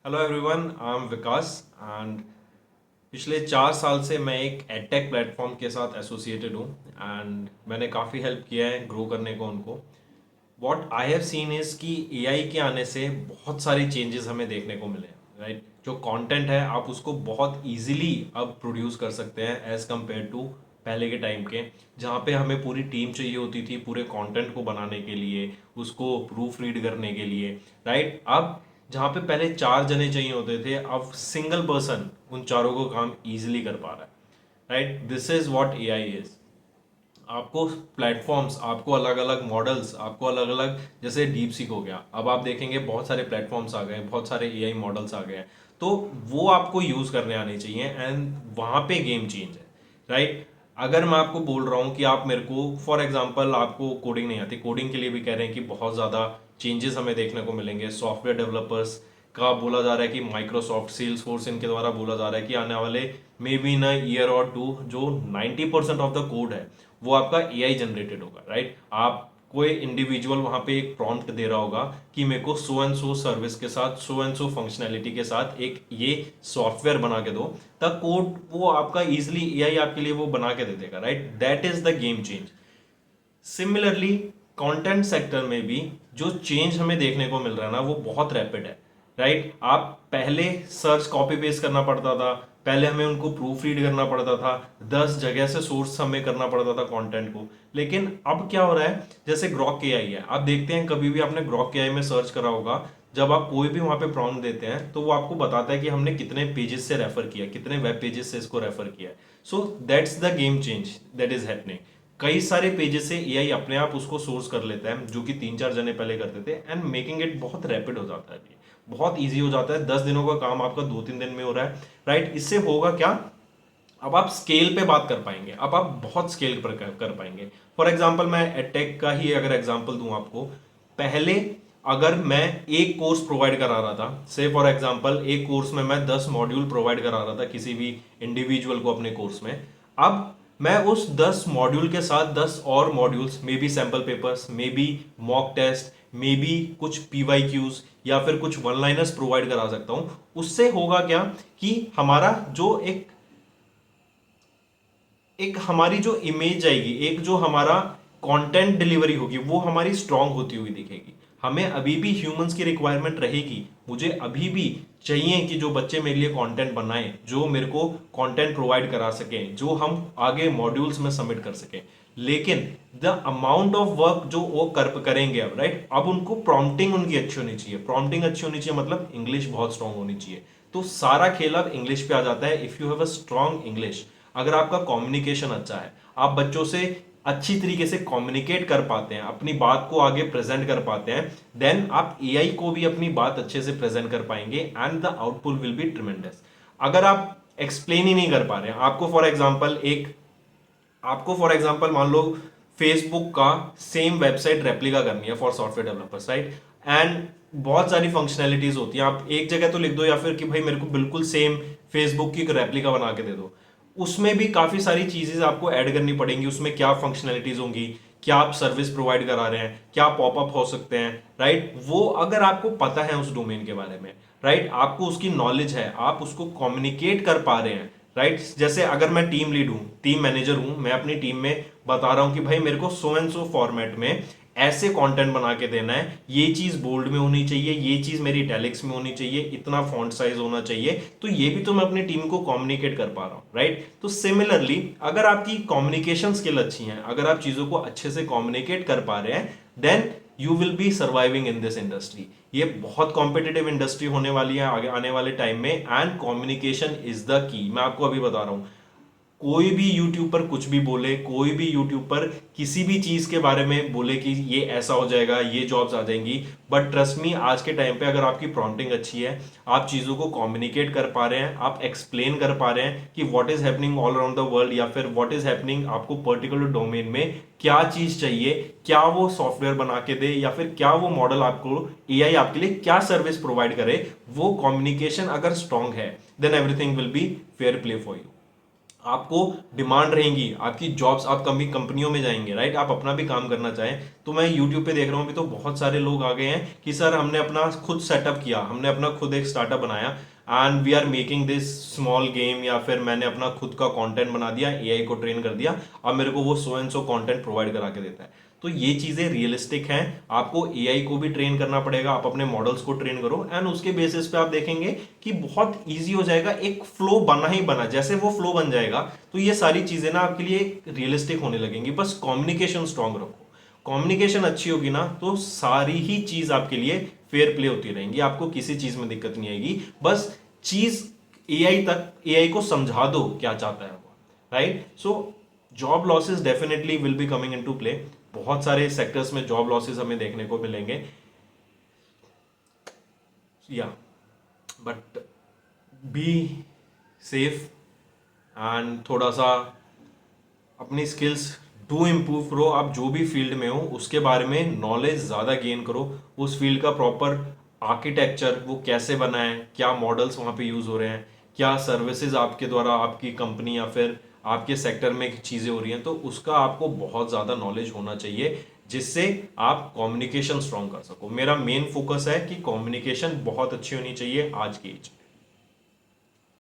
Hello everyone, I am Vikas and पिछले 4 साल से मैं एक एडटेक प्लेटफॉर्म के साथ एसोसिएटेड हूँ एंड मैंने काफ़ी हेल्प किया है ग्रो करने को उनको। What I have seen is कि एआई के आने से बहुत सारी चेंजेस हमें देखने को मिले हैं, राइट। जो कंटेंट है आप उसको बहुत इजीली अब प्रोड्यूस कर सकते हैं एज कम्पेयर टू पहले के टाइम के, जहाँ पे हमें पूरी टीम चाहिए होती थी पूरे कंटेंट को बनाने के लिए, उसको प्रूफ रीड करने के लिए, राइट। अब जहाँ पे पहले 4 जने चाहिए होते थे, अब सिंगल पर्सन उन चारों को काम इजीली कर पा रहा है, right. This is what AI is. आपको प्लेटफॉर्म्स, आपको अलग अलग मॉडल्स, आपको अलग अलग, जैसे डीप सीक हो गया, अब आप देखेंगे बहुत सारे प्लेटफॉर्म्स आ गए, बहुत सारे एआई मॉडल्स आ गए हैं, तो वो आपको यूज करने आने चाहिए एंड वहां पे गेम चेंज है, राइट। अगर मैं आपको बोल रहा हूँ कि आप मेरे को फॉर एग्जांपल आपको कोडिंग नहीं आती, कोडिंग के लिए भी कह रहे हैं कि बहुत ज़्यादा चेंजेस हमें देखने को मिलेंगे। सॉफ्टवेयर डेवलपर्स का बोला जा रहा है कि माइक्रोसॉफ्ट सेल्स फोर्स इनके द्वारा बोला जा रहा है कि आने वाले मे बी इन ईयर और टू जो 90% ऑफ द कोड है वो आपका एआई जनरेटेड होगा, राइट। आप कोई इंडिविजुअल वहां पे एक प्रॉम्प्ट दे रहा होगा कि मेरे को सो एंड सो सर्विस के साथ सो एंड सो फंक्शनैलिटी के साथ एक ये सॉफ्टवेयर बना के दो, द कोड वो आपका इजिली एआई आपके लिए वो बना के दे देगा, right. That is the game change. Similarly content sector में भी जो चेंज हमें देखने को मिल रहा है ना वो बहुत रैपिड है, राइट। आप पहले सर्च कॉपी पेस्ट करना पड़ता था, पहले हमें उनको प्रूफ रीड करना पड़ता था, 10 जगह से सोर्स हमें करना पड़ता था कंटेंट को। लेकिन अब क्या हो रहा है, जैसे ग्रॉक के आई है, आप देखते हैं कभी भी आपने ग्रॉक के आई में सर्च करा होगा, जब आप कोई भी वहां पे प्रॉम्प्ट देते हैं तो वो आपको बताता है कि हमने कितने पेजेस से रेफर किया, कितने वेब पेजेस से इसको रेफर किया। So that's the game change that is happening. कई सारे पेजेस से एआई अपने आप उसको सोर्स कर लेता है, जो कि 3-4 जने पहले करते थे, एंड मेकिंग इट बहुत रैपिड हो जाता है, बहुत ईजी हो जाता है। 10 दिनों का काम आपका 2-3 दिन में हो रहा है, राइट। इससे होगा क्या, अब आप स्केल पे बात कर पाएंगे, अब आप बहुत स्केल पर कर पाएंगे। फॉर एग्जाम्पल मैं एडटेक का ही अगर एग्जाम्पल दूं आपको, पहले अगर मैं एक कोर्स प्रोवाइड करा रहा था, से फॉर एग्जाम्पल एक कोर्स में मैं 10 मॉड्यूल प्रोवाइड करा रहा था किसी भी इंडिविजुअल को अपने कोर्स में, अब मैं उस 10 मॉड्यूल के साथ 10 और modules, maybe sample papers, maybe mock test, maybe कुछ पीवाई या फिर कुछ वन लाइनर्स प्रोवाइड करा सकता हूं। उससे होगा क्या कि हमारा जो एक हमारी जो इमेज आएगी, एक जो हमारा कंटेंट डिलीवरी होगी, वो हमारी स्ट्रांग होती हुई दिखेगी। हमें अभी भी ह्यूमंस की रिक्वायरमेंट रहेगी, मुझे अभी भी चाहिए कि जो बच्चे मेरे लिए कंटेंट बनाएं, जो मेरे को कंटेंट प्रोवाइड करा सकें, जो हम आगे मॉड्यूल्स में सबमिट कर सकें। लेकिन द अमाउंट ऑफ वर्क जो वो करेंगे अब, राइट, अब उनको प्रॉम्प्टिंग उनकी अच्छी होनी चाहिए। प्रॉम्प्टिंग अच्छी होनी चाहिए मतलब इंग्लिश बहुत स्ट्रांग होनी चाहिए। तो सारा खेल अब इंग्लिश पे आ जाता है। If you have a strong English, अगर आपका कम्युनिकेशन अच्छा है, आप बच्चों से अच्छी तरीके से कम्युनिकेट कर पाते हैं, अपनी बात को आगे प्रेजेंट कर पाते हैं, देन आप एआई को भी अपनी बात अच्छे से प्रेजेंट कर पाएंगे and the output will be tremendous. अगर आप एक्सप्लेन ही नहीं कर पा रहे हैं, आपको फॉर एग्जांपल मान लो फेसबुक का सेम वेबसाइट रेप्लिका करनी है for software developers, right, and बहुत सारी फंक्शनैलिटीज होती हैं। आप एक जगह तो लिख दो या फिर कि भाई मेरे को बिल्कुल सेम फेसबुक की रेप्लिका बना के दे दो, उसमें भी काफी सारी चीजें आपको ऐड करनी पड़ेंगी। उसमें क्या फंक्शनैलिटीज होंगी, क्या आप सर्विस प्रोवाइड करा रहे हैं, क्या पॉपअप हो सकते हैं, राइट। वो अगर आपको पता है उस डोमेन के बारे में, राइट, आपको उसकी नॉलेज है, आप उसको कम्युनिकेट कर पा रहे हैं, राइट। जैसे अगर मैं टीम लीड हूं, टीम मैनेजर हूं, मैं अपनी टीम में बता रहा हूं कि भाई मेरे को सो एंड सो फॉर्मेट में ऐसे कंटेंट बना के देना है, ये चीज बोल्ड में होनी चाहिए, ये चीज मेरी इटैलिक्स में होनी चाहिए, इतना फॉन्ट साइज होना चाहिए, तो ये भी तो मैं अपनी टीम को कम्युनिकेट कर पा रहा हूं, राइट। तो सिमिलरली अगर आपकी कम्युनिकेशन स्किल अच्छी है, अगर आप चीजों को अच्छे से कम्युनिकेट कर पा रहे हैं, then you will be surviving in this industry. ये बहुत कॉम्पिटेटिव इंडस्ट्री होने वाली है आगे आने वाले टाइम में, and communication is the key. मैं आपको अभी बता रहा हूं, कोई भी यूट्यूब पर कुछ भी बोले, कोई भी यूट्यूब पर किसी भी चीज के बारे में बोले कि ये ऐसा हो जाएगा, ये जॉब्स आ जाएंगी, बट ट्रस्ट मी आज के टाइम पे अगर आपकी प्रॉम्प्टिंग अच्छी है, आप चीजों को कम्युनिकेट कर पा रहे हैं, आप एक्सप्लेन कर पा रहे हैं कि what is happening all around the world, या फिर व्हाट इज हैपनिंग आपको पर्टिकुलर डोमेन में क्या चीज चाहिए, क्या वो सॉफ्टवेयर बना के दे, या फिर क्या वो मॉडल आपको एआई आपके लिए क्या सर्विस प्रोवाइड करे, वो कम्युनिकेशन अगर स्ट्रांग है, then everything will be fair play for you. आपको डिमांड रहेंगी, आपकी जॉब्स, आप कभी कंपनियों में जाएंगे, राइट, आप अपना भी काम करना चाहें तो मैं यूट्यूब पे देख रहा हूँ अभी तो बहुत सारे लोग आ गए हैं कि सर हमने अपना खुद सेटअप किया, हमने अपना खुद एक स्टार्टअप बनाया and we are making this small game, या फिर मैंने अपना खुद का कंटेंट बना दिया, एआई को ट्रेन कर दिया, अब मेरे को वो so and so content provide करा के देता है। तो ये चीजें रियलिस्टिक हैं। आपको एआई को भी ट्रेन करना पड़ेगा, आप अपने मॉडल्स को ट्रेन करो एंड उसके बेसिस पे आप देखेंगे कि बहुत इजी हो जाएगा, एक फ्लो बना ही बना, जैसे वो फ्लो बन जाएगा तो ये सारी चीजें ना आपके लिए रियलिस्टिक होने लगेंगी। बस कम्युनिकेशन स्ट्रांग रखो, कम्युनिकेशन अच्छी होगी ना तो सारी ही चीज आपके लिए फेयर प्ले होती रहेंगी, आपको किसी चीज में दिक्कत नहीं आएगी। बस चीज एआई को समझा दो क्या चाहता है वो, right. So job losses definitely will be coming into play, बहुत सारे सेक्टर्स में जॉब लॉसेस हमें देखने को मिलेंगे, या बट बी सेफ एंड थोड़ा सा अपनी स्किल्स डू इम्प्रूव करो। आप जो भी फील्ड में हो उसके बारे में नॉलेज ज़्यादा गेन करो, उस फील्ड का प्रॉपर आर्किटेक्चर वो कैसे बना है, क्या मॉडल्स वहाँ पे यूज़ हो रहे हैं, क्या सर्विसेज आपके द्वारा आपकी कंपनी या फिर आपके सेक्टर में चीज़ें हो रही हैं, तो उसका आपको बहुत ज़्यादा नॉलेज होना चाहिए जिससे आप कम्युनिकेशन स्ट्रॉन्ग कर सको। मेरा मेन फोकस है कि कम्युनिकेशन बहुत अच्छी होनी चाहिए आज की एज।